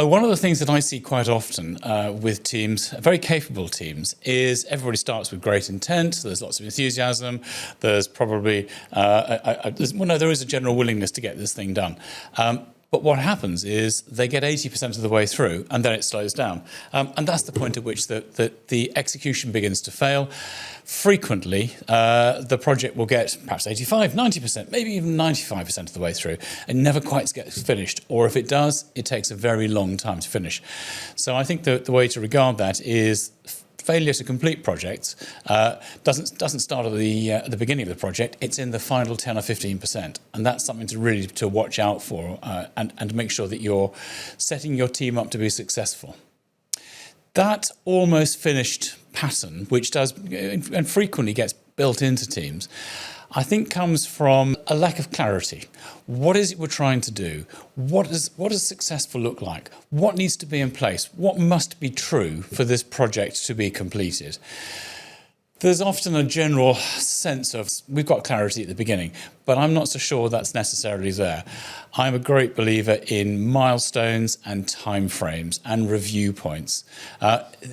One of the things that I see quite often with teams, very capable teams, is everybody starts with great intent. There's lots of enthusiasm. There's probably, there is a general willingness to get this thing done. But what happens is they get 80% of the way through and then it slows down. And that's the point at which the execution begins to fail. Frequently, the project will get perhaps 85, 90%, maybe even 95% of the way through and never quite gets finished. Or if it does, it takes a very long time to finish. So I think the way to regard that is failure to complete projects doesn't start at the beginning of the project. It's in the final 10 or 15%, and that's something to really to watch out for and to make sure that you're setting your team up to be successful. That almost finished pattern, which does and frequently gets built into teams, I think comes from a lack of clarity. What is it we're trying to do? What does successful look like? What needs to be in place? What must be true for this project to be completed? There's often a general sense of we've got clarity at the beginning, but I'm not so sure that's necessarily there. I'm a great believer in milestones and timeframes and review points.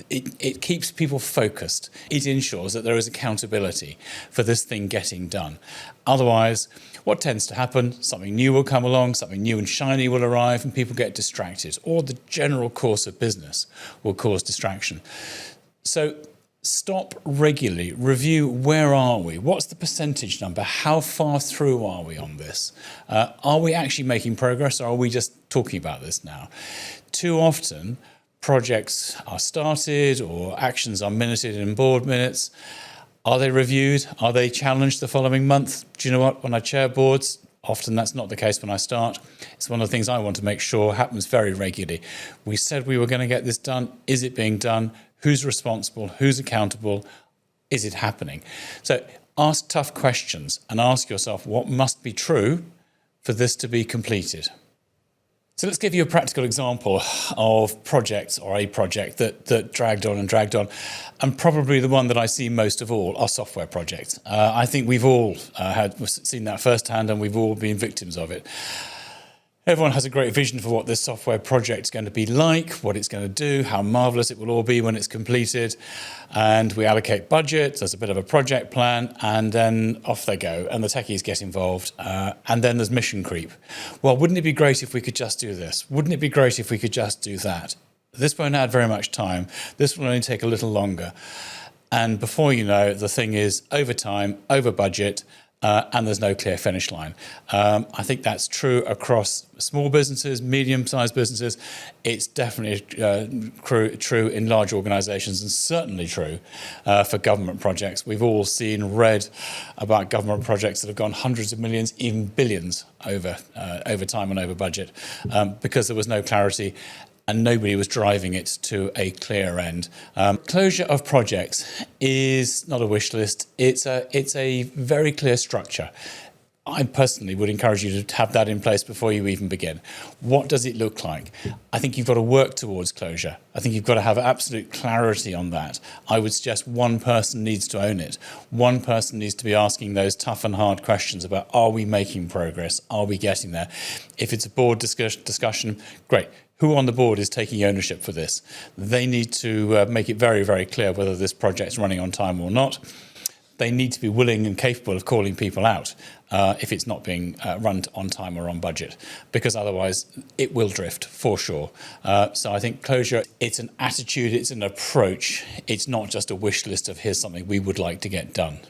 It keeps people focused. It ensures that there is accountability for this thing getting done. Otherwise, what tends to happen, something new will come along, something new and shiny will arrive, and people get distracted, or the general course of business will cause distraction. So stop regularly, review where are we, what's the percentage number, how far through are we on this? Are we actually making progress, or are we just talking about this now? Too often, projects are started or actions are minuted in board minutes. Are they reviewed? Are they challenged the following month? Do you know what? When I chair boards, often that's not the case when I start. It's one of the things I want to make sure happens very regularly. We said we were going to get this done. Is it being done? Who's responsible? Who's accountable? Is it happening? So ask tough questions and ask yourself what must be true for this to be completed. So let's give you a practical example of projects or a project that dragged on. And probably the one that I see most of all are software projects. I think we've all seen that firsthand and we've all been victims of it. Everyone has a great vision for what this software project is going to be like, what it's going to do, how marvellous it will all be when it's completed. And we allocate budget, there's a bit of a project plan, and then off they go. And the techies get involved. And then there's mission creep. Well, wouldn't it be great if we could just do this? Wouldn't it be great if we could just do that? This won't add very much time. This will only take a little longer. And before you know, the thing is over time, over budget, and there's no clear finish line. I think that's true across small businesses, medium-sized businesses. It's definitely true in large organisations, and certainly true for government projects. We've all seen, read about government projects that have gone hundreds of millions, even billions over time and over budget, because there was no clarity and nobody was driving it to a clear end. Closure of projects is not a wish list. It's a very clear structure. I personally would encourage you to have that in place before you even begin. What does it look like? I think you've got to work towards closure. I think you've got to have absolute clarity on that. I would suggest one person needs to own it. One person needs to be asking those tough and hard questions about, are we making progress? Are we getting there? If it's a board discussion, great. Who on the board is taking ownership for this? They need to make it very, very clear whether this project's running on time or not. They need to be willing and capable of calling people out if it's not being run on time or on budget, because otherwise it will drift for sure. So I think closure, it's an attitude, it's an approach. It's not just a wish list of here's something we would like to get done.